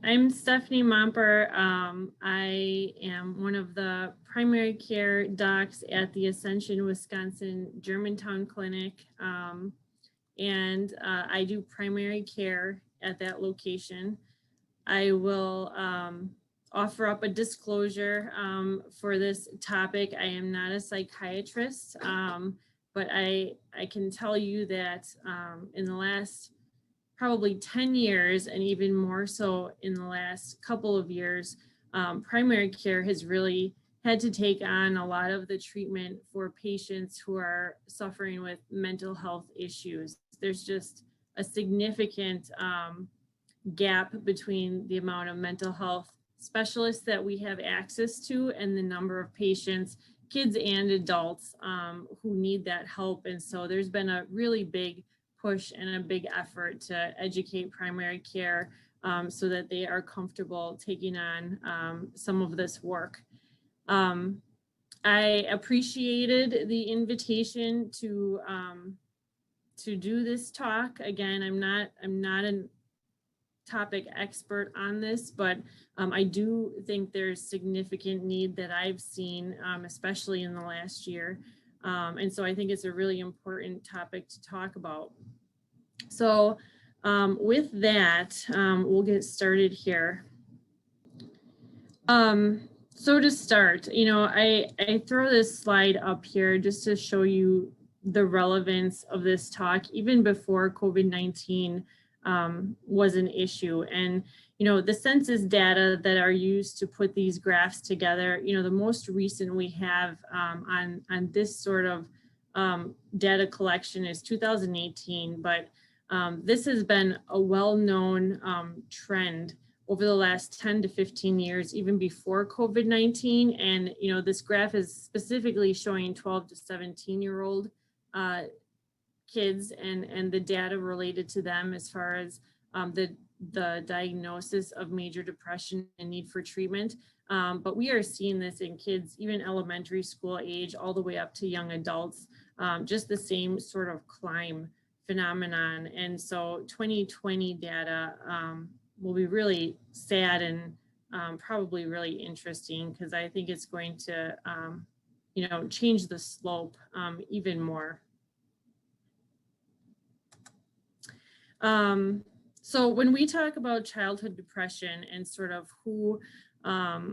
I'm Stephanie Momper. I am one of the primary care docs at the Ascension, Wisconsin Germantown Clinic. I do primary care at that location. I will offer up a disclosure for this topic. I am not a psychiatrist, but I can tell you that in the last probably 10 years, and even more so in the last couple of years, primary care has really had to take on a lot of the treatment for patients who are suffering with mental health issues. There's just a significant gap between the amount of mental health specialists that we have access to and the number of patients, kids and adults, who need that help. And so there's been a really big push and a big effort to educate primary care so that they are comfortable taking on some of this work. I appreciated the invitation to do this talk. Again, I'm not a topic expert on this, but I do think there's significant need that I've seen, especially in the last year. And so I think it's a really important topic to talk about. So with that, we'll get started here. So to start, I throw this slide up here just to show you the relevance of this talk, even before COVID-19 was an issue. And, the census data that are used to put these graphs together, the most recent we have on this sort of data collection is 2018, but this has been a well-known trend over the last 10 to 15 years, even before COVID-19. And, this graph is specifically showing 12 to 17-year-old kids and the data related to them as far as the diagnosis of major depression and need for treatment. But we are seeing this in kids, even elementary school age, all the way up to young adults, just the same sort of climb phenomenon. And so 2020 data will be really sad and probably really interesting, because I think it's going to, change the slope even more. So when we talk about childhood depression and sort of who, how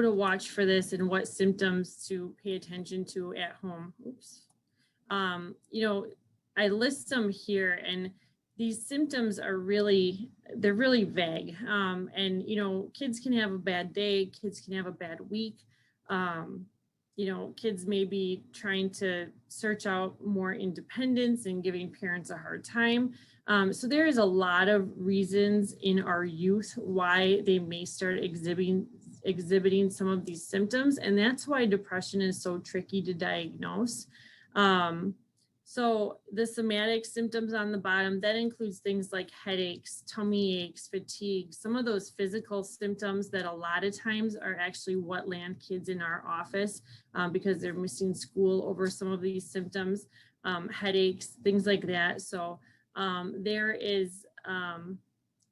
to watch for this and what symptoms to pay attention to at home. I list them here, and these symptoms are they're really vague. And, kids can have a bad day, kids can have a bad week. Kids may be trying to search out more independence and giving parents a hard time. So there is a lot of reasons in our youth why they may start exhibiting some of these symptoms. And that's why depression is so tricky to diagnose. So the somatic symptoms on the bottom, that includes things like headaches, tummy aches, fatigue, some of those physical symptoms that a lot of times are actually what land kids in our office because they're missing school over some of these symptoms, headaches, things like that. So there is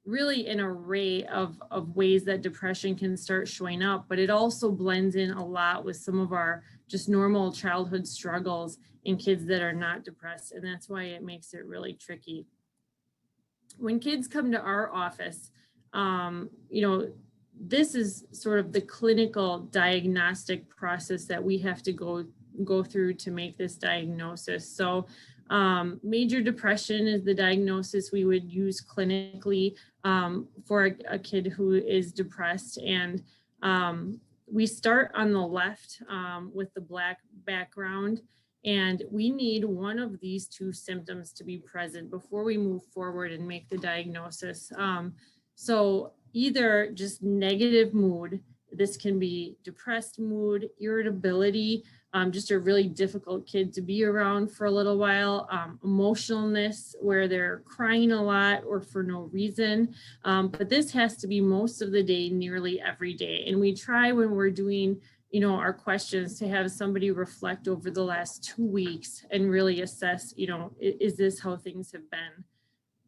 really an array of ways that depression can start showing up, but it also blends in a lot with some of our just normal childhood struggles in kids that are not depressed. And that's why it makes it really tricky. When kids come to our office, this is sort of the clinical diagnostic process that we have to go through to make this diagnosis. So major depression is the diagnosis we would use clinically for a kid who is depressed. And we start on the left with the black background, and we need one of these two symptoms to be present before we move forward and make the diagnosis. So either just negative mood, this can be depressed mood, irritability, just a really difficult kid to be around for a little while, emotionalness where they're crying a lot or for no reason. But this has to be most of the day, nearly every day. And we try when we're doing, our questions to have somebody reflect over the last 2 weeks and really assess, is this how things have been?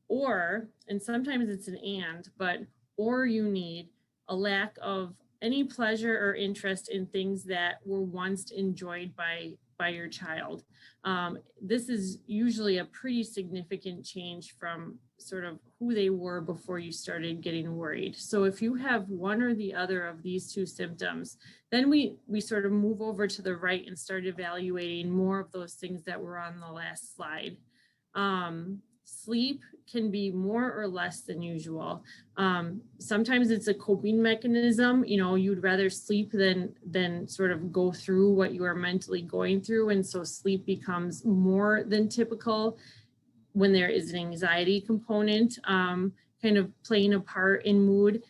or, and sometimes it's an and, but, or you need a lack of any pleasure or interest in things that were once enjoyed by your child. This is usually a pretty significant change from sort of who they were before you started getting worried. So if you have one or the other of these two symptoms, then we sort of move over to the right and start evaluating more of those things that were on the last slide. Sleep can be more or less than usual. Sometimes it's a coping mechanism. You know, you'd rather sleep than sort of go through what you are mentally going through. And so sleep becomes more than typical when there is an anxiety component kind of playing a part in mood.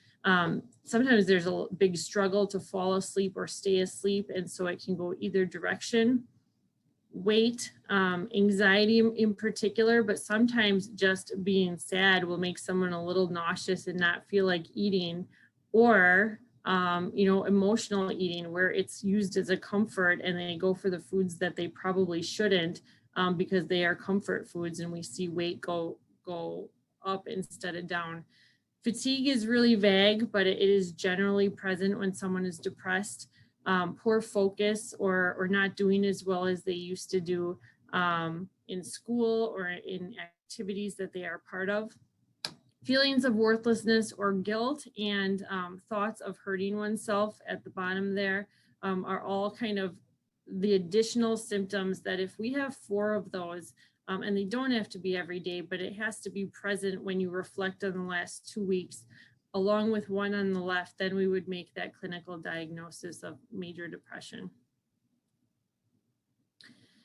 Sometimes there's a big struggle to fall asleep or stay asleep. And so it can go either direction. Weight, anxiety in particular, but sometimes just being sad will make someone a little nauseous and not feel like eating, or emotional eating where it's used as a comfort and they go for the foods that they probably shouldn't because they are comfort foods, and we see weight go up instead of down. Fatigue is really vague, but it is generally present when someone is depressed. Poor focus or not doing as well as they used to do in school or in activities that they are part of. Feelings of worthlessness or guilt and thoughts of hurting oneself at the bottom there are all kind of the additional symptoms that if we have 4 of those, and they don't have to be every day, but it has to be present when you reflect on the last 2 weeks, along with one on the left, then we would make that clinical diagnosis of major depression.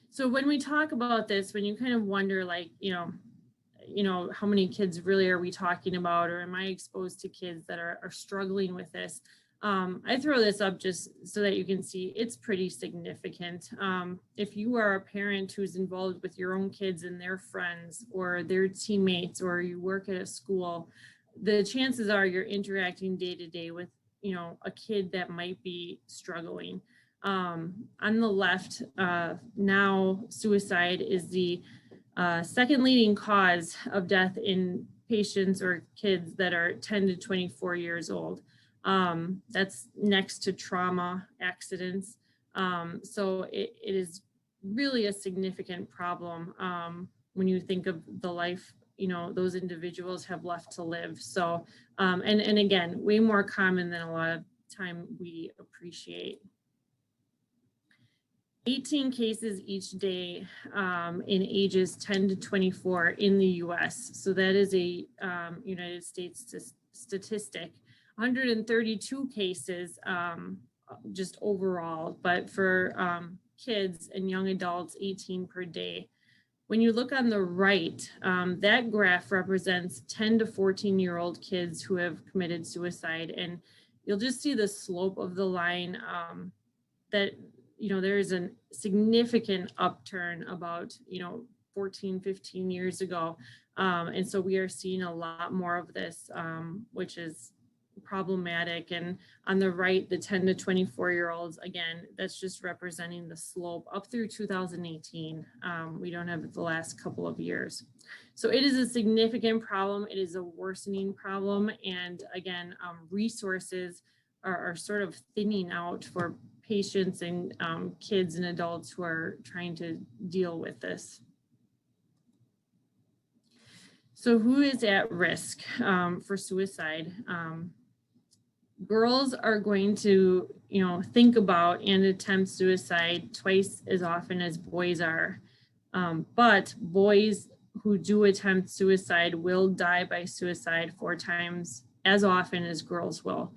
So when we talk about this, when you kind of wonder, like, how many kids really are we talking about, or am I exposed to kids that are struggling with this? I throw this up just so that you can see it's pretty significant. If you are a parent who's involved with your own kids and their friends or their teammates, or you work at a school, the chances are you're interacting day to day with, a kid that might be struggling. On the left, now suicide is the second leading cause of death in patients or kids that are 10 to 24 years old. That's next to trauma, accidents. So it is really a significant problem when you think of the life those individuals have left to live. So, and again, way more common than a lot of time we appreciate. 18 cases each day in ages 10 to 24 in the US. So that is a United States statistic. 132 cases just overall, but for kids and young adults, 18 per day. When you look on the right, that graph represents 10 to 14-year-old kids who have committed suicide. And you'll just see the slope of the line that, there is a significant upturn about, 14, 15 years ago. And so we are seeing a lot more of this, which is problematic. And on the right, the 10 to 24-year-olds, again, that's just representing the slope up through 2018. We don't have the last couple of years. So it is a significant problem. It is a worsening problem. And again, resources are sort of thinning out for patients and kids and adults who are trying to deal with this. So who is at risk for suicide? Girls are going to, think about and attempt suicide twice as often as boys are. But boys who do attempt suicide will die by suicide 4 times as often as girls will.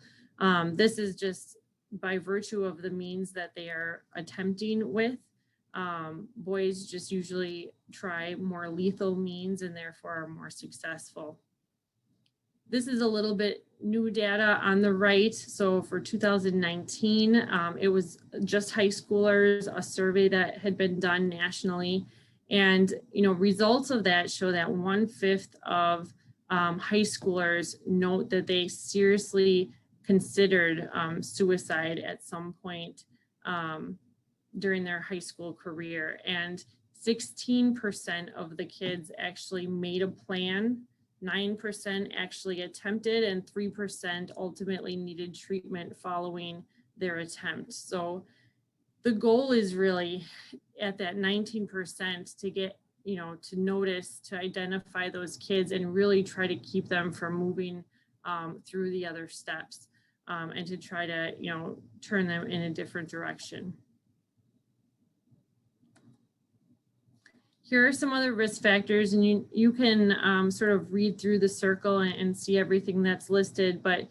This is just by virtue of the means that they are attempting with. Boys just usually try more lethal means and therefore are more successful. This is a little bit new data on the right. So for 2019, it was just high schoolers, a survey that had been done nationally. And, results of that show that 1/5 of high schoolers note that they seriously considered suicide at some point during their high school career. And 16% of the kids actually made a plan 9% actually attempted, and 3% ultimately needed treatment following their attempt. So the goal is really at that 19% to get, to notice, to identify those kids and really try to keep them from moving through the other steps, and to try to, turn them in a different direction. Here are some other risk factors, and you can sort of read through the circle and see everything that's listed, but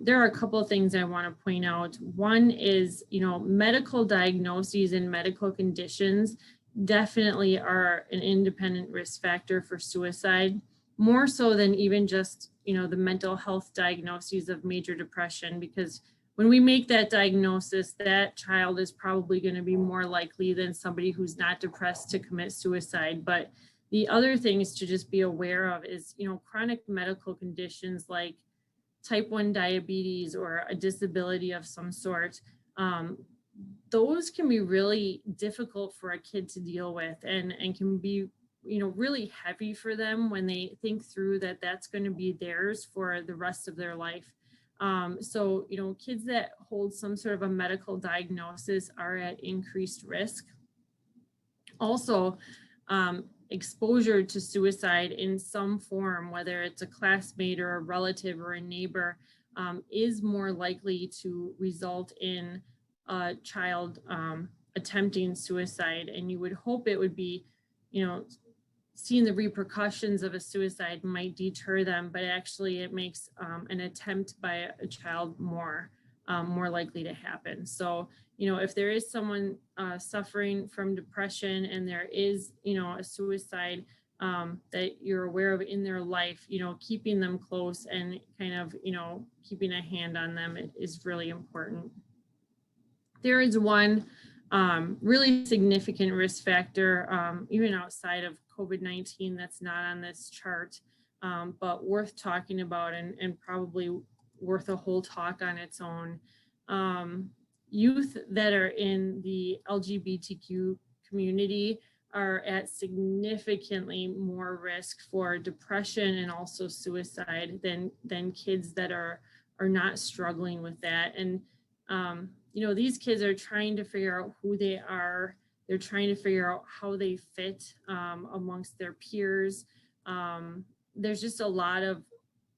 there are a couple of things I want to point out. One is, medical diagnoses and medical conditions definitely are an independent risk factor for suicide, more so than even just, the mental health diagnoses of major depression, because when we make that diagnosis, that child is probably going to be more likely than somebody who's not depressed to commit suicide. But the other things to just be aware of is, chronic medical conditions like type 1 diabetes or a disability of some sort. Those can be really difficult for a kid to deal with, and can be, really heavy for them when they think through that that's going to be theirs for the rest of their life. So, kids that hold some sort of a medical diagnosis are at increased risk. Also, exposure to suicide in some form, whether it's a classmate or a relative or a neighbor, is more likely to result in a child attempting suicide. And you would hope it would be, seeing the repercussions of a suicide might deter them, but actually it makes an attempt by a child more likely to happen. So, if there is someone suffering from depression and there is, a suicide that you're aware of in their life, keeping them close and kind of, keeping a hand on them is really important. There is one really significant risk factor, even outside of COVID-19, that's not on this chart, but worth talking about and probably worth a whole talk on its own. Youth that are in the LGBTQ community are at significantly more risk for depression and also suicide than kids that are not struggling with that. And these kids are trying to figure out who they are. They're trying to figure out how they fit amongst their peers. There's just a lot of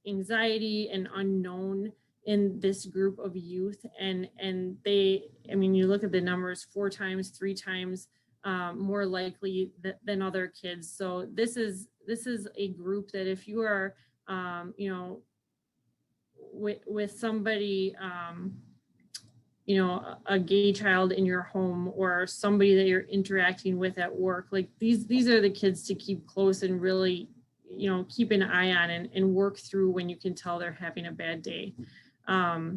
anxiety and unknown in this group of youth. And you look at the numbers, 4 times, 3 times more likely than other kids. So this is a group that if you are, with somebody, a gay child in your home or somebody that you're interacting with at work, like these are the kids to keep close and really, keep an eye on and work through when you can tell they're having a bad day.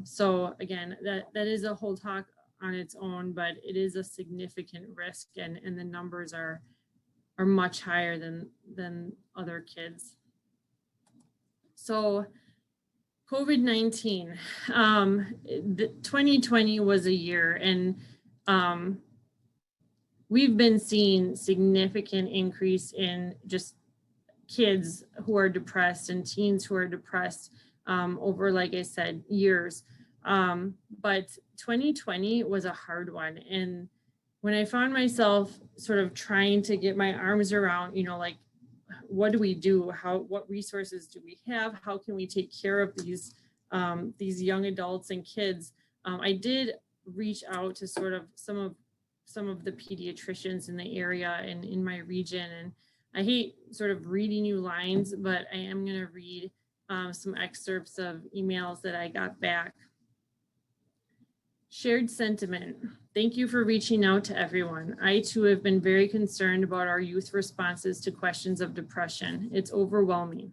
So again, that is a whole talk on its own, but it is a significant risk, and the numbers are much higher than other kids. So COVID-19, 2020 was a year, and we've been seeing significant increase in just kids who are depressed and teens who are depressed over, like I said, years. But 2020 was a hard one. And when I found myself sort of trying to get my arms around, like, what do we do? What resources do we have? How can we take care of these young adults and kids? I did reach out to sort of some of the pediatricians in the area and in my region. And I hate sort of reading you lines, but I am going to read some excerpts of emails that I got back. Shared sentiment. Thank you for reaching out to everyone. I too have been very concerned about our youth responses to questions of depression. It's overwhelming.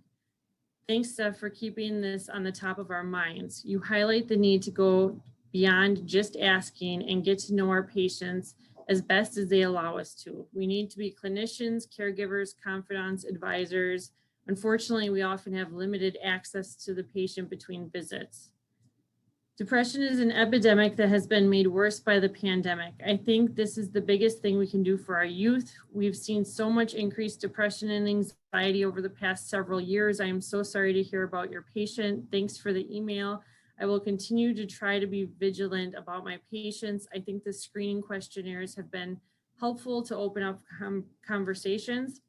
Thanks, Steph, for keeping this on the top of our minds. You highlight the need to go beyond just asking and get to know our patients as best as they allow us to. We need to be clinicians, caregivers, confidants, advisors. Unfortunately, we often have limited access to the patient between visits. Depression is an epidemic that has been made worse by the pandemic. I think this is the biggest thing we can do for our youth. We've seen so much increased depression and anxiety over the past several years. I am so sorry to hear about your patient. Thanks for the email. I will continue to try to be vigilant about my patients. I think the screening questionnaires have been helpful to open up conversations.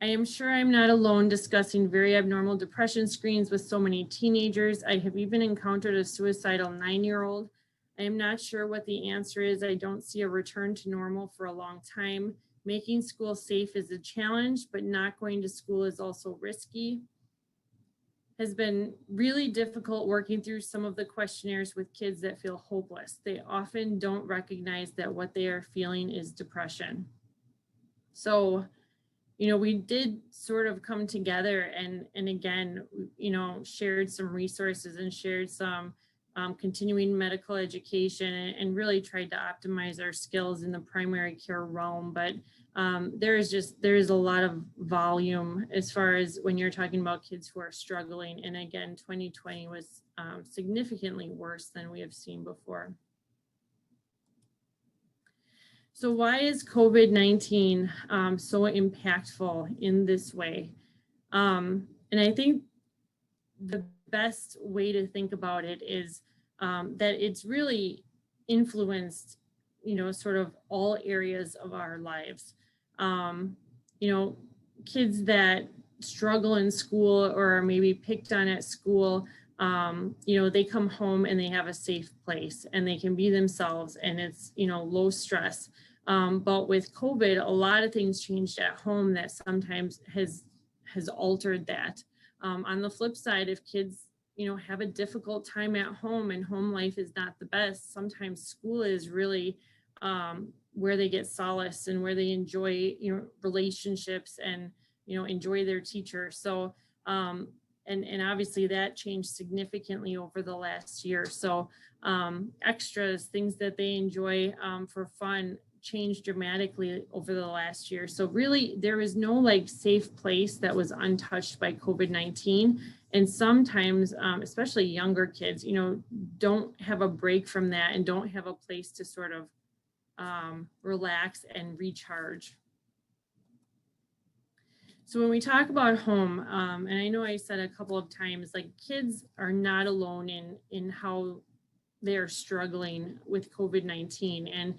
I am sure I'm not alone discussing very abnormal depression screens with so many teenagers. I have even encountered a suicidal 9-year-old. I am not sure what the answer is. I don't see a return to normal for a long time. Making school safe is a challenge, but not going to school is also risky. Has been really difficult working through some of the questionnaires with kids that feel hopeless. They often don't recognize that what they are feeling is depression. So, we did sort of come together and again, shared some resources and shared some continuing medical education and really tried to optimize our skills in the primary care realm. But there is a lot of volume as far as when you're talking about kids who are struggling. And again, 2020 was significantly worse than we have seen before. So why is COVID-19 so impactful in this way? And I think the best way to think about it is that it's really influenced, sort of all areas of our lives. Kids that struggle in school or are maybe picked on at school, they come home and they have a safe place and they can be themselves and it's, low stress. But with COVID, a lot of things changed at home that sometimes has altered that. On the flip side, if kids, have a difficult time at home and home life is not the best, sometimes school is really where they get solace and where they enjoy, relationships and, enjoy their teacher. So, and obviously that changed significantly over the last year. So extras, things that they enjoy for fun changed dramatically over the last year. So really there is no safe place that was untouched by COVID-19. And sometimes, especially younger kids, don't have a break from that and don't have a place to sort of relax and recharge. So when we talk about home, and I know I said a couple of times, kids are not alone in how they're struggling with COVID-19, and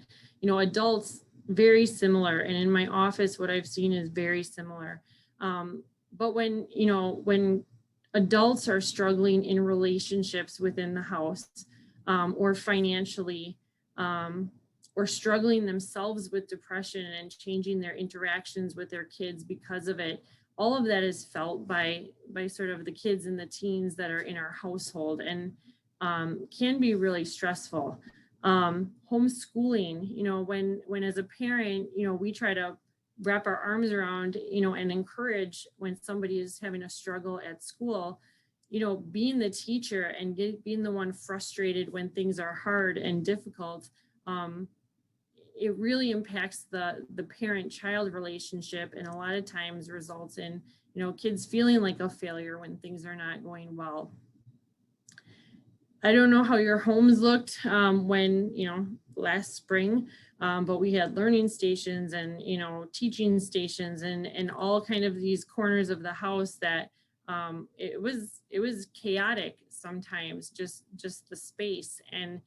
adults very similar. And in my office, what I've seen is very similar. But when adults are struggling in relationships within the house, or financially, or struggling themselves with depression and changing their interactions with their kids because of it, all of that is felt by sort of the kids and the teens that are in our household, and can be really stressful. Homeschooling, when as a parent, we try to wrap our arms around, and encourage when somebody is having a struggle at school, being the teacher and being the one frustrated when things are hard and difficult, it really impacts the parent-child relationship, and a lot of times results in, kids feeling like a failure when things are not going well. I don't know how your homes looked when, last spring, but we had learning stations and, teaching stations and all kind of these corners of the house that it was chaotic sometimes, just the space. And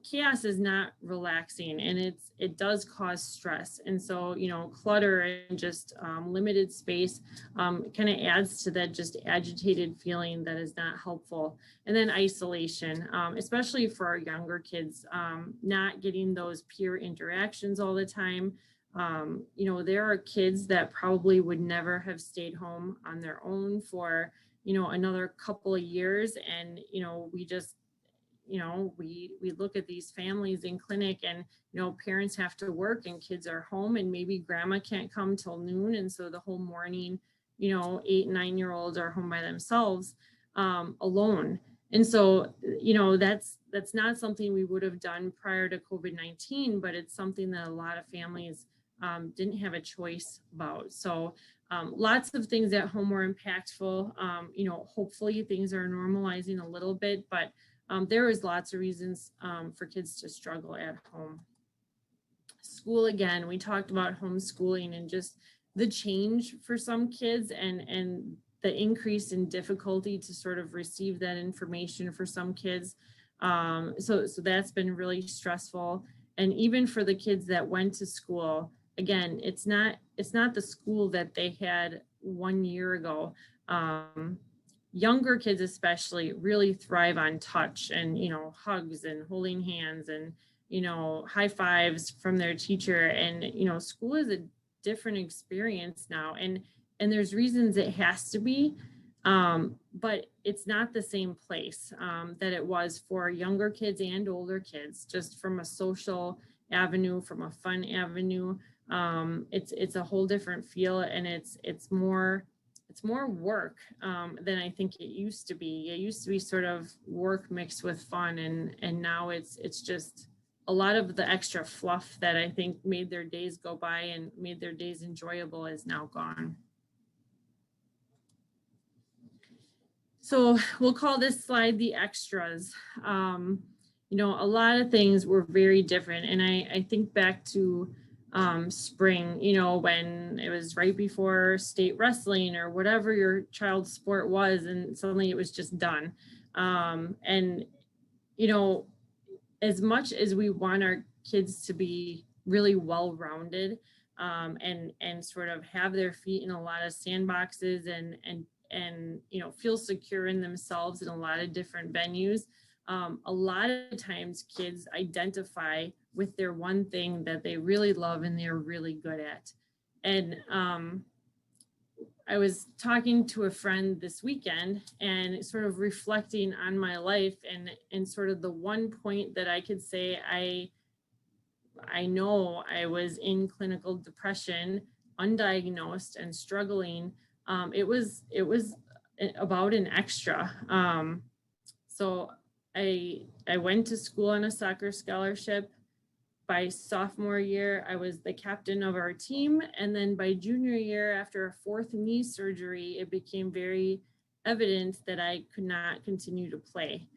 chaos is not relaxing, and it does cause stress. And so, clutter and just limited space kind of adds to that just agitated feeling that is not helpful. And then isolation, especially for our younger kids, not getting those peer interactions all the time. There are kids that probably would never have stayed home on their own for, another couple of years. And, we just, we look at these families in clinic and, parents have to work and kids are home and maybe grandma can't come till noon. And so the whole morning, 8, 9-year-olds are home by themselves, alone. And so, that's not something we would have done prior to COVID-19, but it's something that a lot of families didn't have a choice about. So lots of things at home were impactful. Hopefully things are normalizing a little bit, but there was lots of reasons for kids to struggle at home. School, again, we talked about homeschooling and just the change for some kids and the increase in difficulty to sort of receive that information for some kids. So that's been really stressful. And even for the kids that went to school, again, it's not the school that they had 1 year ago. Younger kids especially really thrive on touch and, hugs and holding hands and, high fives from their teacher. And, school is a different experience now. And there's reasons it has to be, but it's not the same place that it was for younger kids and older kids, just from a social avenue, from a fun avenue. It's a whole different feel, and it's more work than I think it used to be. It used to be sort of work mixed with fun, and now it's just a lot of the extra fluff that I think made their days go by and made their days enjoyable is now gone. So we'll call this slide the extras. A lot of things were very different. And I think back to spring, when it was right before state wrestling or whatever your child's sport was, and suddenly it was just done. As much as we want our kids to be really well-rounded and sort of have their feet in a lot of sandboxes and feel secure in themselves in a lot of different venues, a lot of times kids identify with their one thing that they really love and they're really good at. And I was talking to a friend this weekend and sort of reflecting on my life and sort of the one point that I could say I know I was in clinical depression, undiagnosed and struggling. It was about an extra. So I went to school on a soccer scholarship. By sophomore year, I was the captain of our team. And then by junior year, after a 4th knee surgery, it became very evident that I could not continue to play.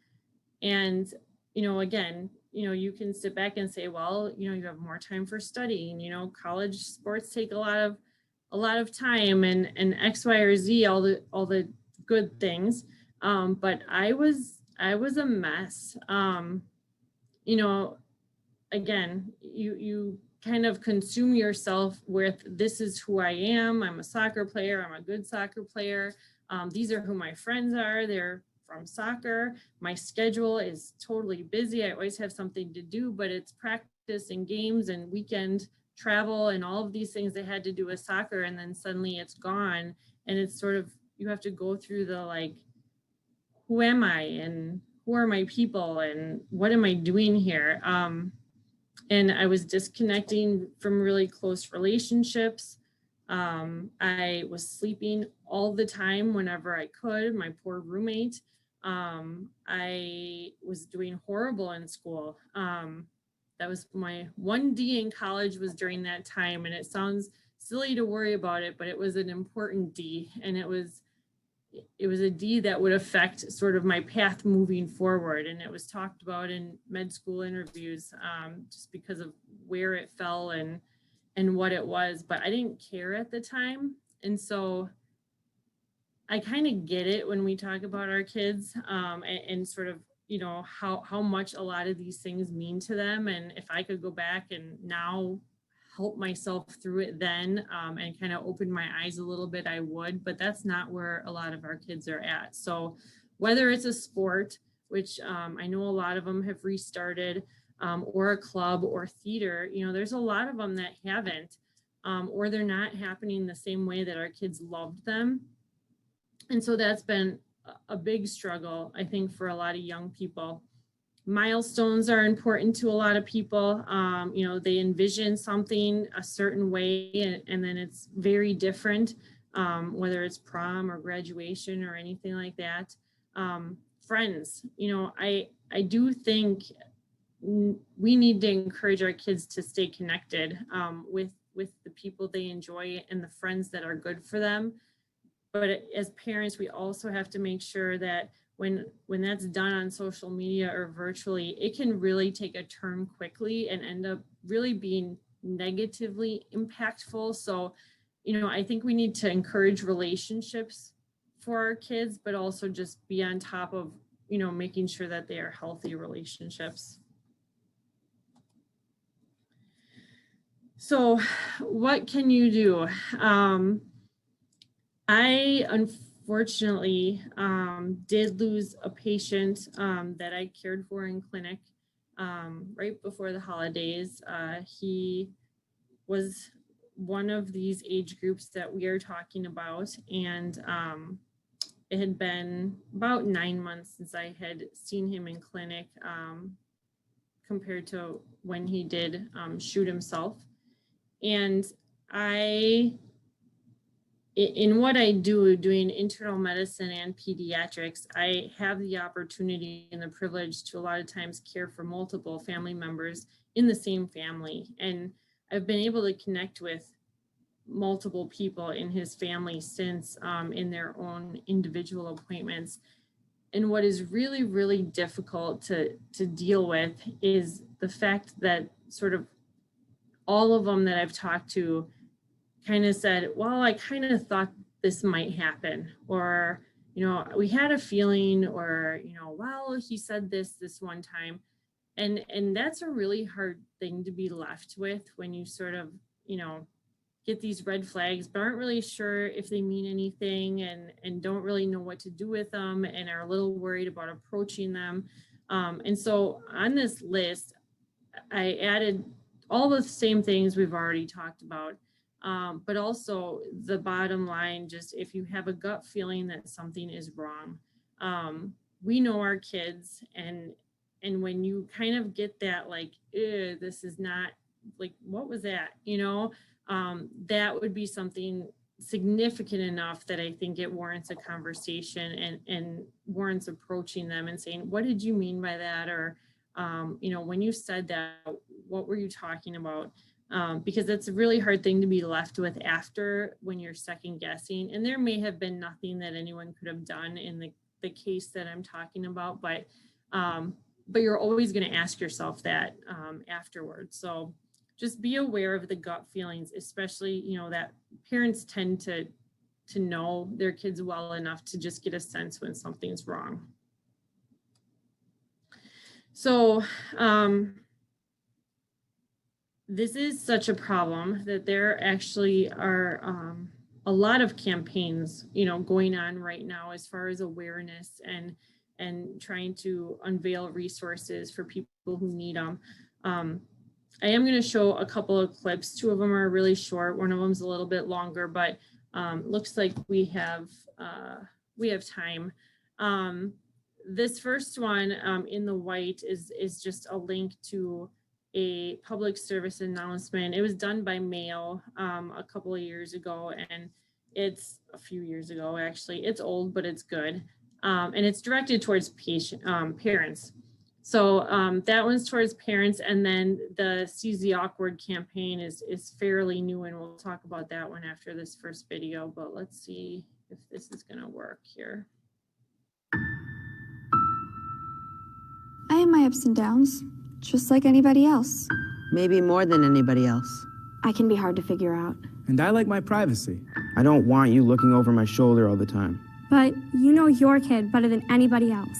And, again, you can sit back and say, well, you have more time for studying, college sports take a lot of time and X, Y, or Z, all the good things. But I was a mess. Again, you kind of consume yourself with, this is who I am. I'm a soccer player. I'm a good soccer player. These are who my friends are. They're from soccer. My schedule is totally busy. I always have something to do, but it's practice and games and weekend travel and all of these things that had to do with soccer. And then suddenly it's gone. And it's sort of, you have to go through the who am I and who are my people and what am I doing here? And I was disconnecting from really close relationships. I was sleeping all the time whenever I could, my poor roommate. I was doing horrible in school. That was my 1D in college was during that time. And it sounds silly to worry about it, but it was an important D. And it was a D that would affect sort of my path moving forward. And it was talked about in med school interviews just because of where it fell and what it was, but I didn't care at the time. And so I kind of get it when we talk about our kids and sort of, how much a lot of these things mean to them. And if I could go back and now help myself through it then and kind of open my eyes a little bit, I would, but that's not where a lot of our kids are at. So whether it's a sport, which I know a lot of them have restarted, or a club or theater, there's a lot of them that haven't, or they're not happening the same way that our kids loved them. And so that's been a big struggle, I think, for a lot of young people. Milestones are important to a lot of people. They envision something a certain way and then it's very different, whether it's prom or graduation or anything like that. Friends, I do think we need to encourage our kids to stay connected with the people they enjoy and the friends that are good for them. But as parents, we also have to make sure that when that's done on social media or virtually, it can really take a turn quickly and end up really being negatively impactful. So, I think we need to encourage relationships for our kids, but also just be on top of, making sure that they are healthy relationships. So what can you do? I unfortunately did lose a patient that I cared for in clinic right before the holidays. He was one of these age groups that we are talking about, and it had been about 9 months since I had seen him in clinic compared to when he did shoot himself. And in what I do, doing internal medicine and pediatrics, I have the opportunity and the privilege to a lot of times care for multiple family members in the same family. And I've been able to connect with multiple people in his family since in their own individual appointments. And what is really, really difficult to deal with is the fact that sort of all of them that I've talked to kind of said, well, I kind of thought this might happen, or, we had a feeling, or, well, he said this one time. And that's a really hard thing to be left with when you sort of, get these red flags, but aren't really sure if they mean anything and don't really know what to do with them and are a little worried about approaching them. And so on this list, I added all the same things we've already talked about, but also the bottom line, just if you have a gut feeling that something is wrong, we know our kids, and when you kind of get that, like, this is not, like, what was that, that would be something significant enough that I think it warrants a conversation and warrants approaching them and saying, what did you mean by that? Or, when you said that, what were you talking about? Because it's a really hard thing to be left with after, when you're second guessing. And there may have been nothing that anyone could have done in the case that I'm talking about, but you're always going to ask yourself that afterwards. So just be aware of the gut feelings, especially, that parents tend to know their kids well enough to just get a sense when something's wrong. So this is such a problem that there actually are a lot of campaigns, going on right now as far as awareness and trying to unveil resources for people who need them. I am going to show a couple of clips. 2 of them are really short. One of them's a little bit longer, but looks like we have time. This first one in the white is just a link to a public service announcement. It was done by Mayo a couple of years ago, and it's a few years ago, actually. It's old, but it's good. And it's directed towards parents. So that one's towards parents, and then the Seize the Awkward campaign is fairly new, and we'll talk about that one after this first video, but let's see if this is gonna work here. I have my ups and downs, just like anybody else. Maybe more than anybody else. I can be hard to figure out. And I like my privacy. I don't want you looking over my shoulder all the time. But you know your kid better than anybody else.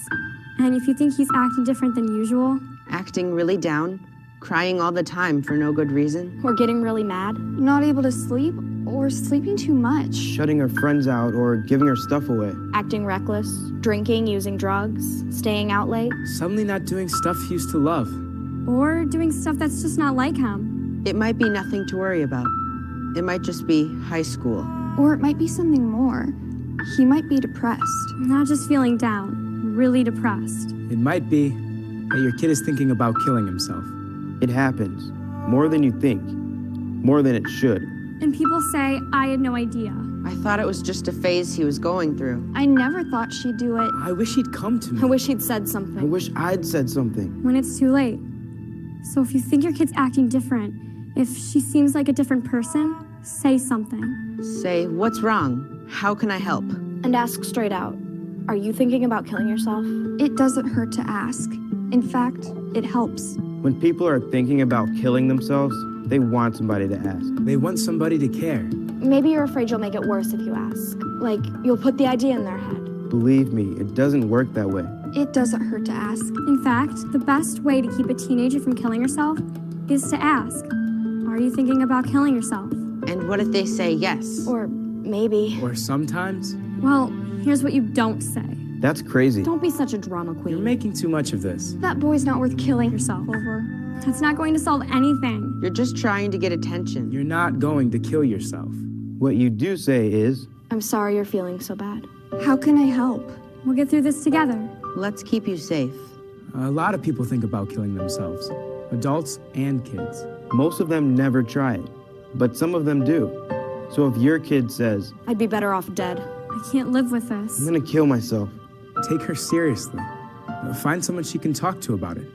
And if you think he's acting different than usual... Acting really down, crying all the time for no good reason. Or getting really mad. Not able to sleep, or sleeping too much. Shutting her friends out or giving her stuff away. Acting reckless, drinking, using drugs, staying out late. Suddenly not doing stuff he used to love. Or doing stuff that's just not like him. It might be nothing to worry about. It might just be high school. Or it might be something more. He might be depressed. Not just feeling down, really depressed. It might be that your kid is thinking about killing himself. It happens. More than you think. More than it should. And people say, I had no idea. I thought it was just a phase he was going through. I never thought she'd do it. I wish he'd come to me. I wish he'd said something. I wish I'd said something. When it's too late. So if you think your kid's acting different, if she seems like a different person, say something. Say, what's wrong? How can I help? And ask straight out. Are you thinking about killing yourself? It doesn't hurt to ask. In fact, it helps. When people are thinking about killing themselves, they want somebody to ask. They want somebody to care. Maybe you're afraid you'll make it worse if you ask. Like, you'll put the idea in their head. Believe me, it doesn't work that way. It doesn't hurt to ask. In fact, the best way to keep a teenager from killing herself is to ask, are you thinking about killing yourself? And what if they say yes? Or maybe. Or sometimes, Well, here's what you don't say. That's crazy. Don't be such a drama you're queen. making too much of this. That boy's not worth killing Yourself. over. That's not going to solve anything. You're just trying to get attention. You're not going to kill yourself. What you do say is, I'm sorry you're feeling so bad. How can I help? We'll get through this together. Let's keep you safe. A lot of people think about killing themselves, adults and kids. most of them never try it, but some of them do. So if your kid says, I'd be better off dead. I can't live with this. I'm gonna kill myself, Take her seriously. Find someone she can talk to about it.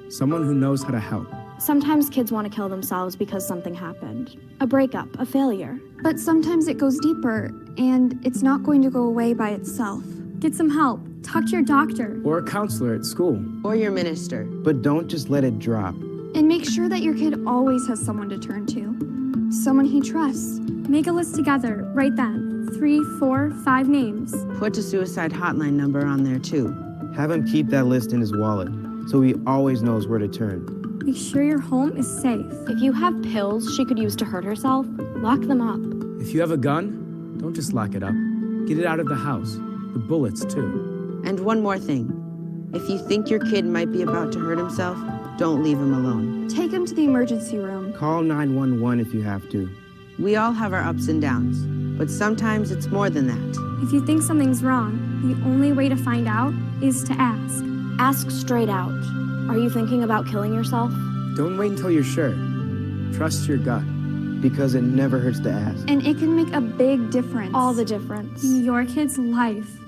Someone who knows how to help. Sometimes kids want to kill themselves because something happened. A breakup, a failure. But sometimes it goes deeper, and it's not going to go away by itself. Get some help. Talk to your doctor. Or a counselor at school. Or your minister. but don't just let it drop. And make sure that your kid always has someone to turn to. Someone he trusts. Make a list together, right then. 3, 4, 5 names. Put a suicide hotline number on there too. Have him keep that list in his wallet, so he always knows where to turn. Make sure your home is safe. If you have pills she could use to hurt herself, lock them up. If you have a gun, don't just lock it up. Get it out of the house. The bullets, too. And one more thing. If you think your kid might be about to hurt himself, don't leave him alone. Take him to the emergency room. Call 911 if you have to. We all have our ups and downs, but sometimes it's more than that. If you think something's wrong, the only way to find out is to ask. Ask straight out. Are you thinking about killing yourself? Don't wait until you're sure. Trust your gut. Because it never hurts to ask. And it can make a big difference. All the difference. In your kid's life.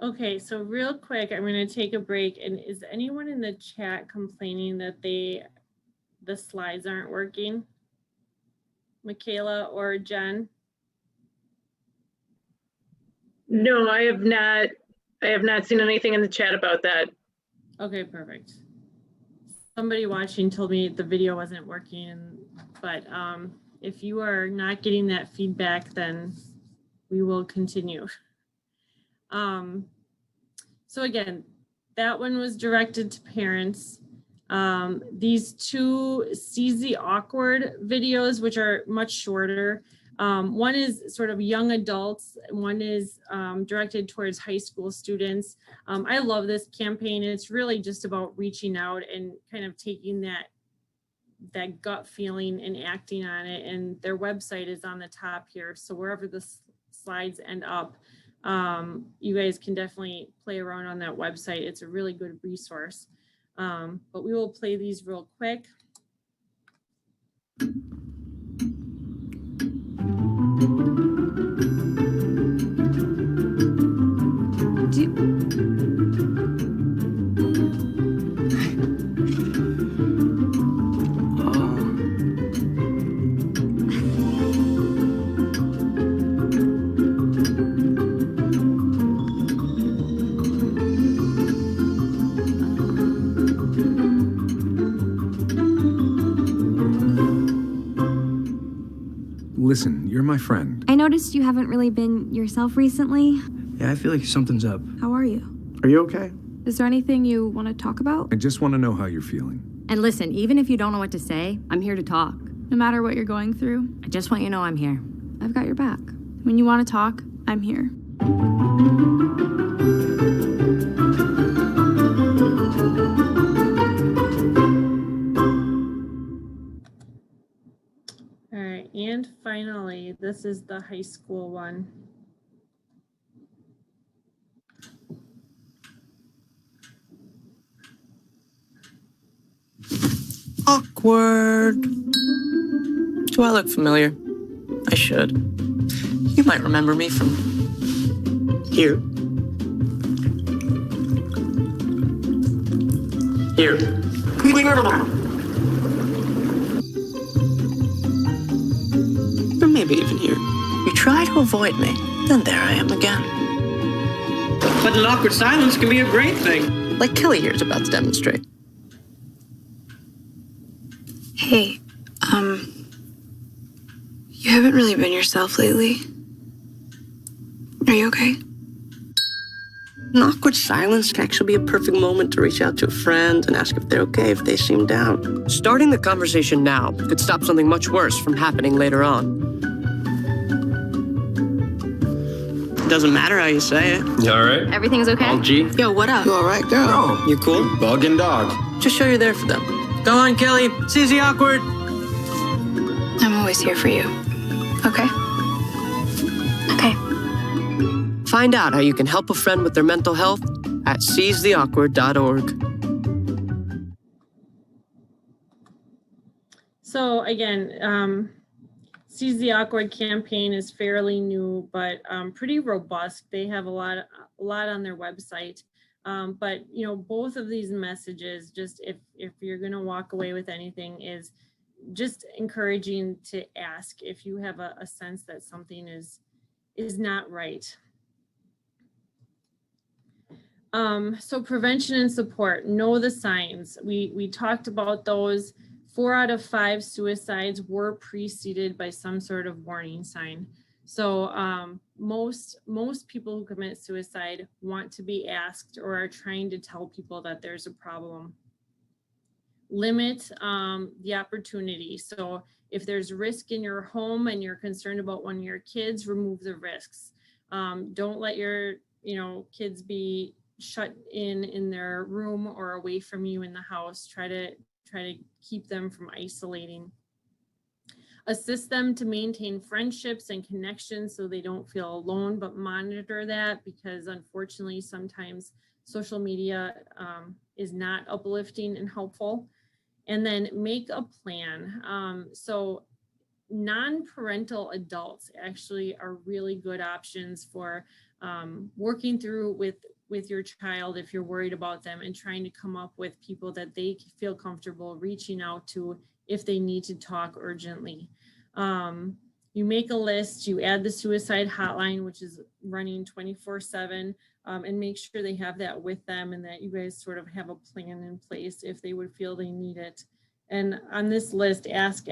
Okay, so real quick, I'm going to take a break. And is anyone in the chat complaining that the slides aren't working? Michaela or Jen? No, I have not seen anything in the chat about that. Okay, perfect. Somebody watching told me the video wasn't working, but if you are not getting that feedback, then we will continue. So again, that one was directed to parents. These two Seize the Awkward videos, which are much shorter. One is sort of young adults. One is directed towards high school students. I love this campaign. It's really just about reaching out and kind of taking that gut feeling and acting on it. And their website is on the top here. So wherever the slides end up, you guys can definitely play around on that website. It's a really good resource. But we will play these real quick. Listen, you're my friend. I noticed you haven't really been yourself recently. Yeah, I feel like something's up. How are you? Are you okay? Is there anything you want to talk about? I just want to know how you're feeling. And listen, even if you don't know what to say, I'm here to talk. No matter what you're going through, I just want you to know I'm here. I've got your back. When you want to talk, I'm here. All right, and finally, this is the high school one. Awkward. Do I look familiar? I should. You might remember me from here. Here. Or maybe even here. You try to avoid me, then there I am again. But an awkward silence can be a great thing, like Kelly here is about to demonstrate. Hey, you haven't really been yourself lately. Are you okay? An awkward silence can actually be a perfect moment to reach out to a friend and ask if they're okay if they seem down. Starting the conversation now could stop something much worse from happening later on. Doesn't matter how you say it. You all right? Everything's okay? All G? Yo, what up? You all right, girl? You cool? Bug and dog. Just show you're there for them. Go on, Kelly. Seize the awkward. I'm always here for you. Okay? Okay. Find out how you can help a friend with their mental health at seizetheawkward.org. So again, Seize the Awkward campaign is fairly new, but pretty robust. They have a lot on their website. But you know, both of these messages, just if you're going to walk away with anything, is just encouraging to ask if you have a sense that something is not right. So prevention and support, know the signs. We talked about those. 4 out of 5 suicides were preceded by some sort of warning sign. So most people who commit suicide want to be asked or are trying to tell people that there's a problem. Limit the opportunity. So if there's risk in your home and you're concerned about one of your kids, remove the risks. Don't let your kids be shut in their room or away from you in the house. Try to keep them from isolating. Assist them to maintain friendships and connections so they don't feel alone, but monitor that, because unfortunately sometimes social media is not uplifting and helpful. And then make a plan. So non-parental adults actually are really good options for working through with your child if you're worried about them, and trying to come up with people that they feel comfortable reaching out to if they need to talk urgently. You make a list, you add the suicide hotline, which is running 24/7, and make sure they have that with them, and that you guys sort of have a plan in place if they would feel they need it. And on this list, ask.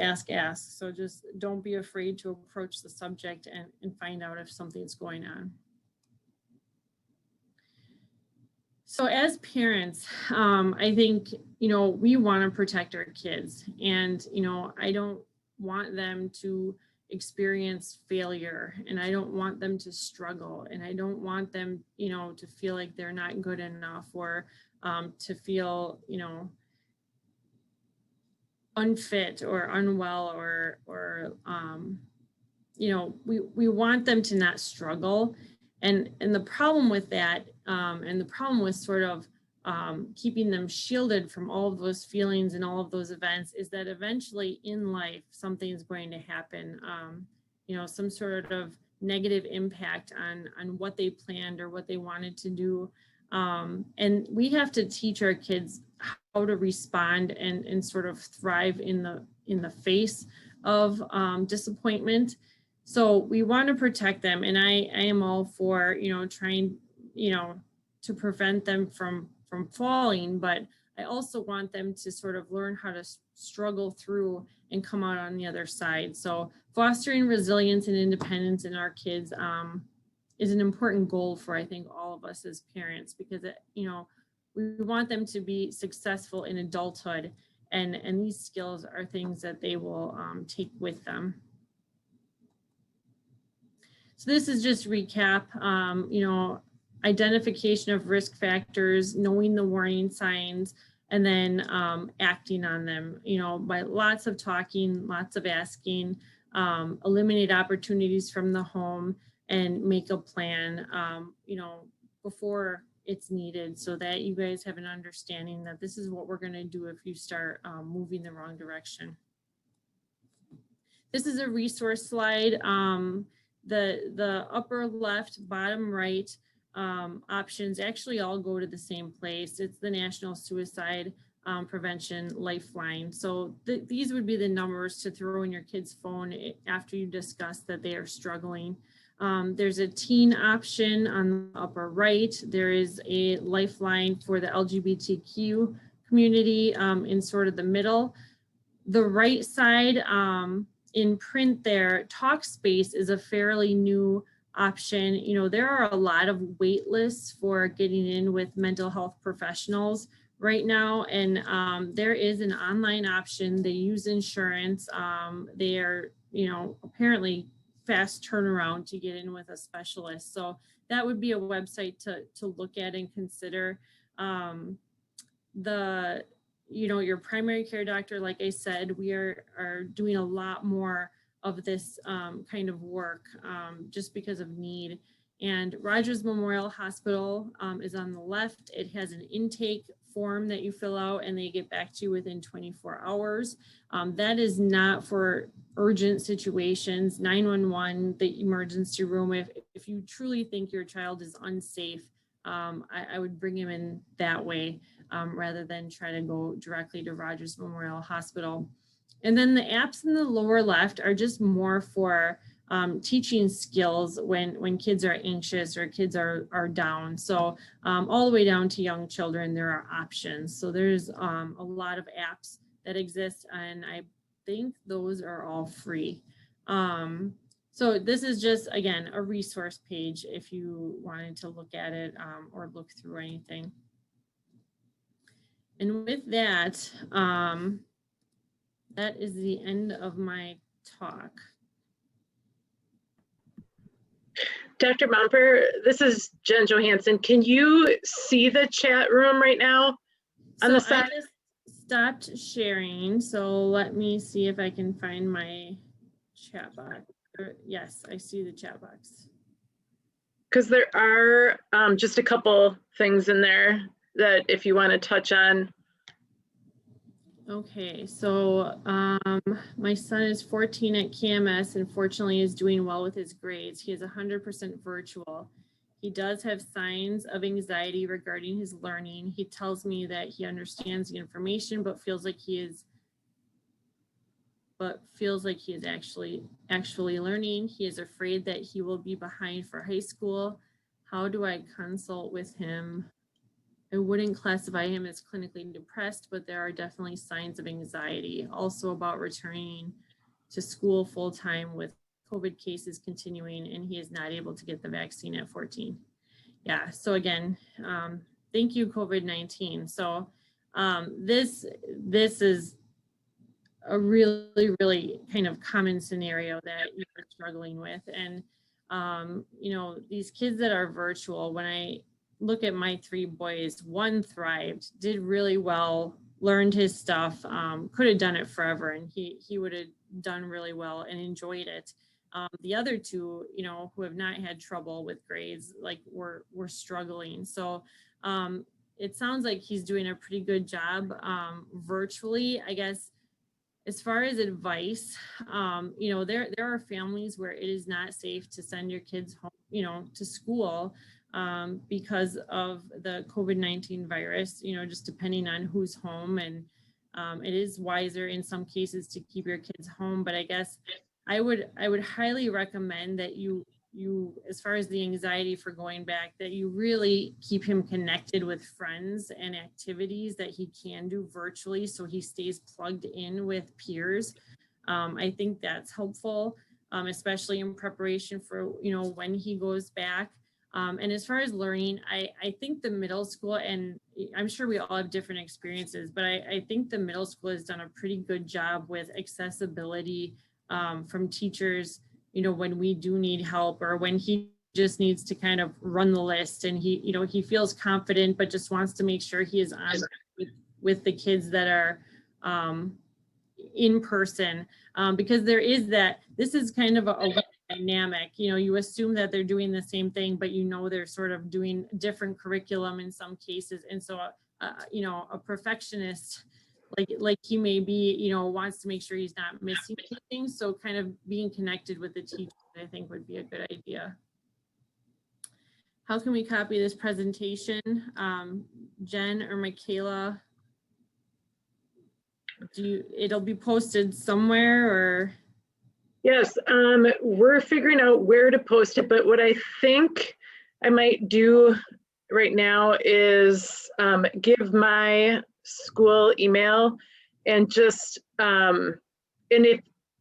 So just don't be afraid to approach the subject and find out if something's going on. So as parents, I think, we want to protect our kids, and, I don't want them to experience failure, and I don't want them to struggle, and I don't want them, to feel like they're not good enough, or to feel, unfit or unwell, or we want them to not struggle. And the problem with that, and the problem with sort of keeping them shielded from all of those feelings and all of those events, is that eventually in life, something's going to happen, some sort of negative impact on what they planned or what they wanted to do. And we have to teach our kids how to respond and sort of thrive in the face of disappointment. So we want to protect them, and I am all for, trying, to prevent them from falling, but I also want them to sort of learn how to struggle through and come out on the other side. So fostering resilience and independence in our kids is an important goal for, I think, all of us as parents, because we want them to be successful in adulthood, and these skills are things that they will take with them. So this is just recap, identification of risk factors, knowing the warning signs, and then acting on them, by lots of talking, lots of asking, eliminate opportunities from the home, and make a plan, before it's needed, so that you guys have an understanding that this is what we're going to do if you start moving the wrong direction. This is a resource slide. The upper left, bottom right options actually all go to the same place. It's the National Suicide prevention Lifeline. So these would be the numbers to throw in your kid's phone after you discuss that they are struggling. There's a teen option on the upper right. There is a Lifeline for the LGBTQ community in sort of the middle. The right side in print there, Talkspace is a fairly new option. You know, there are a lot of wait lists for getting in with mental health professionals right now, and there is an online option. They use insurance. They are, you know, apparently fast turnaround to get in with a specialist. So that would be a website to look at and consider. You know, your primary care doctor, like I said, we are doing a lot more of this kind of work just because of need. And Rogers Memorial Hospital is on the left. It has an intake form that you fill out and they get back to you within 24 hours. That is not for urgent situations. 911, the emergency room, if you truly think your child is unsafe, I would bring him in that way rather than try to go directly to Rogers Memorial Hospital. And then the apps in the lower left are just more for teaching skills when kids are anxious or kids are down. So all the way down to young children, there are options. So there's a lot of apps that exist, and I think those are all free. So this is just, again, a resource page if you wanted to look at it or look through anything. And with that, that is the end of my talk. Dr. Momper, this is Jen Johansson. Can you see the chat room right now on the side? I just stopped sharing, so let me see if I can find my chat box. Yes, I see the chat box. Because there are just a couple things in there that if you want to touch on. Okay, so my son is 14 at KMS and fortunately is doing well with his grades. He is 100% virtual. He does have signs of anxiety regarding his learning. He tells me that he understands the information, but feels like he is actually learning. He is afraid that he will be behind for high school. How do I consult with him? I wouldn't classify him as clinically depressed, but there are definitely signs of anxiety. Also about returning to school full-time with COVID cases continuing, and he is not able to get the vaccine at 14. Yeah, so again, thank you, COVID-19. So this is a really, really kind of common scenario that you're struggling with. And, you know, these kids that are virtual, when I look at my three boys, one thrived, did really well, learned his stuff, could have done it forever, and he would have done really well and enjoyed it. The other two, you know, who have not had trouble with grades, like were struggling. So it sounds like he's doing a pretty good job virtually. I guess as far as advice, you know, there are families where it is not safe to send your kids home, you know, to school because of the COVID-19 virus, you know, just depending on who's home. And it is wiser in some cases to keep your kids home. But I guess I would highly recommend that you, as far as the anxiety for going back, that you really keep him connected with friends and activities that he can do virtually so he stays plugged in with peers. I think that's helpful, especially in preparation for, you know, when he goes back. And as far as learning, I think the middle school, and I'm sure we all have different experiences, but I think the middle school has done a pretty good job with accessibility from teachers, you know, when we do need help or when he just needs to kind of run the list and he, you know, he feels confident, but just wants to make sure he is on with the kids that are in person, because there is that, this is kind of a dynamic, you know, you assume that they're doing the same thing, but you know, they're sort of doing different curriculum in some cases. And so, you know, a perfectionist, like he may be, you know, wants to make sure he's not missing anything. So kind of being connected with the teacher, I think would be a good idea. How can we copy this presentation? Jen or Michaela? it'll be posted somewhere, or? Yes, we're figuring out where to post it, but what I think I might do right now is give my school email and just, and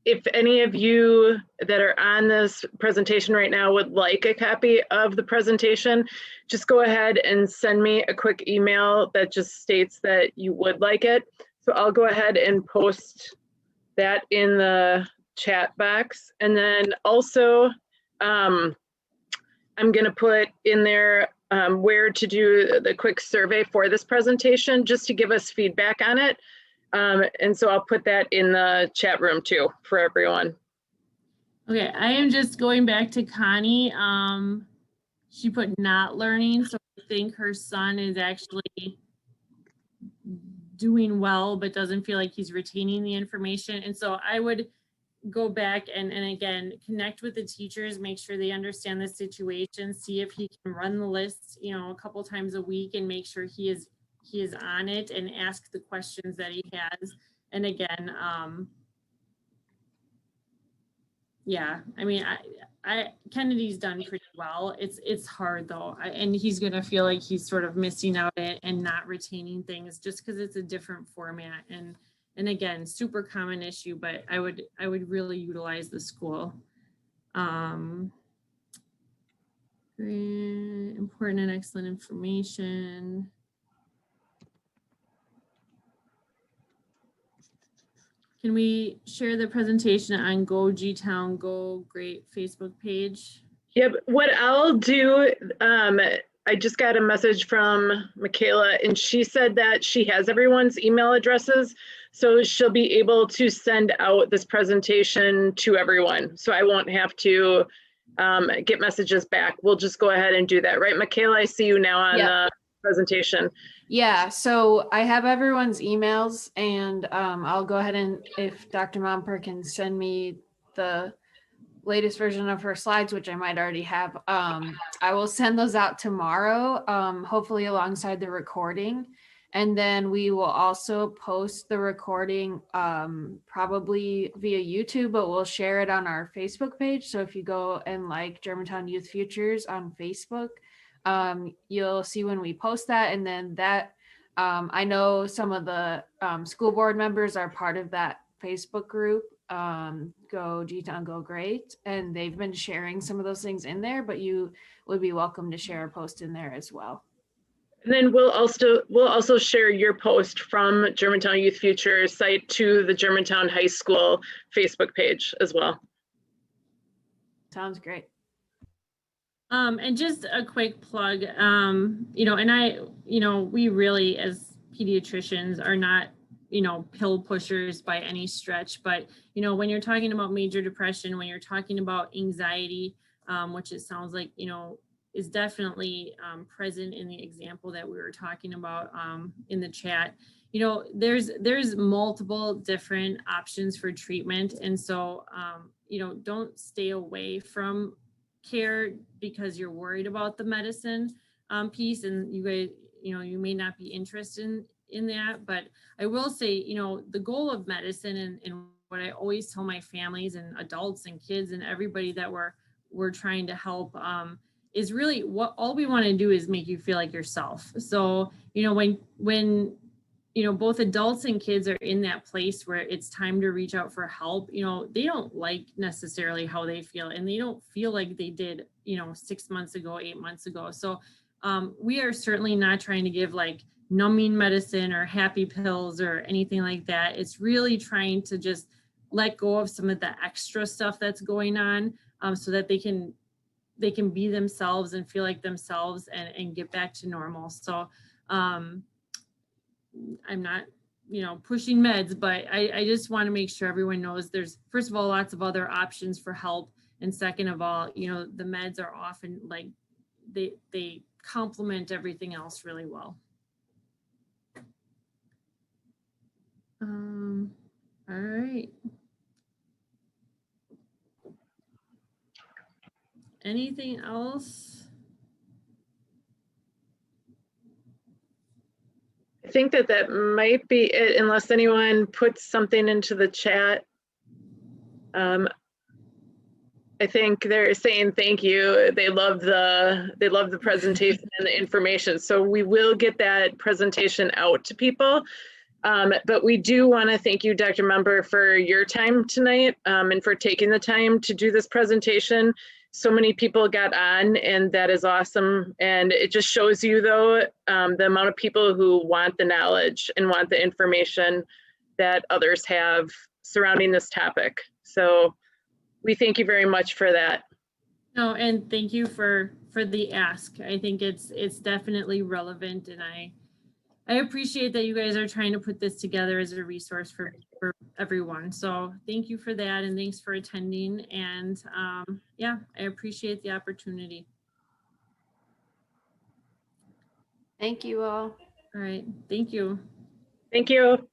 if any of you that are on this presentation right now would like a copy of the presentation, just go ahead and send me a quick email that just states that you would like it. So I'll go ahead and post that in the chat box. And then also, I'm gonna put in there where to do the quick survey for this presentation, just to give us feedback on it. And so I'll put that in the chat room too for everyone. Okay, I am just going back to Connie. She put not learning, so I think her son is actually doing well, but doesn't feel like he's retaining the information. And so I would go back and again, connect with the teachers, make sure they understand the situation, see if he can run the list, you know, a couple times a week and make sure he is on it and ask the questions that he has. And again, yeah, I mean, Kennedy's done pretty well. It's hard though. And he's going to feel like he's sort of missing out and not retaining things just because it's a different format. And again, super common issue, but I would really utilize the school. Important and excellent information. Can we share the presentation on Go G-Town, Go Great Facebook page? Yep, what I'll do, I just got a message from Michaela and she said that she has everyone's email addresses. So she'll be able to send out this presentation to everyone. So I won't have to get messages back. We'll just go ahead and do that. Right, Michaela, I see you now on the presentation. Yeah, so I have everyone's emails and I'll go ahead and if Dr. Momper can send me the latest version of her slides, which I might already have, I will send those out tomorrow, hopefully alongside the recording. And then we will also post the recording probably via YouTube, but we'll share it on our Facebook page. So if you go and like Germantown Youth Futures on Facebook, you'll see when we post that. And then that, I know some of the school board members are part of that Facebook group, Go G-Town, Go Great. And they've been sharing some of those things in there, but you would be welcome to share a post in there as well. And then we'll also share your post from Germantown Youth Future site to the Germantown High School Facebook page as well. Sounds great. And just a quick plug, you know, we really as pediatricians are not, you know, pill pushers by any stretch, but, you know, when you're talking about major depression, when you're talking about anxiety, which it sounds like, you know, is definitely present in the example that we were talking about in the chat. You know, there's multiple different options for treatment. And so, you know, don't stay away from care because you're worried about the medicine piece and you guys, you know, you may not be interested in that. But I will say, you know, the goal of medicine and what I always tell my families and adults and kids and everybody that we're trying to help is really what all we want to do is make you feel like yourself. So, you know, when you know, both adults and kids are in that place where it's time to reach out for help, you know, they don't like necessarily how they feel and they don't feel like they did, you know, 6 months ago, 8 months ago. So we are certainly not trying to give like numbing medicine or happy pills or anything like that. It's really trying to just let go of some of the extra stuff that's going on so that they can be themselves and feel like themselves and get back to normal. So I'm not, you know, pushing meds, but I just want to make sure everyone knows there's, first of all, lots of other options for help. And second of all, you know, the meds are often like, they complement everything else really well. All right. Anything else? I think that might be it, unless anyone puts something into the chat. I think they're saying thank you. They love the presentation and the information. So we will get that presentation out to people. But we do want to thank you, Dr. Momper, for your time tonight and for taking the time to do this presentation. So many people got on, and that is awesome. And it just shows you, though, the amount of people who want the knowledge and want the information that others have surrounding this topic. So we thank you very much for that. No, and thank you for the ask. I think it's definitely relevant, and I appreciate that you guys are trying to put this together as a resource for everyone. So thank you for that, and thanks for attending. And yeah, I appreciate the opportunity. Thank you all. All right, thank you. Thank you.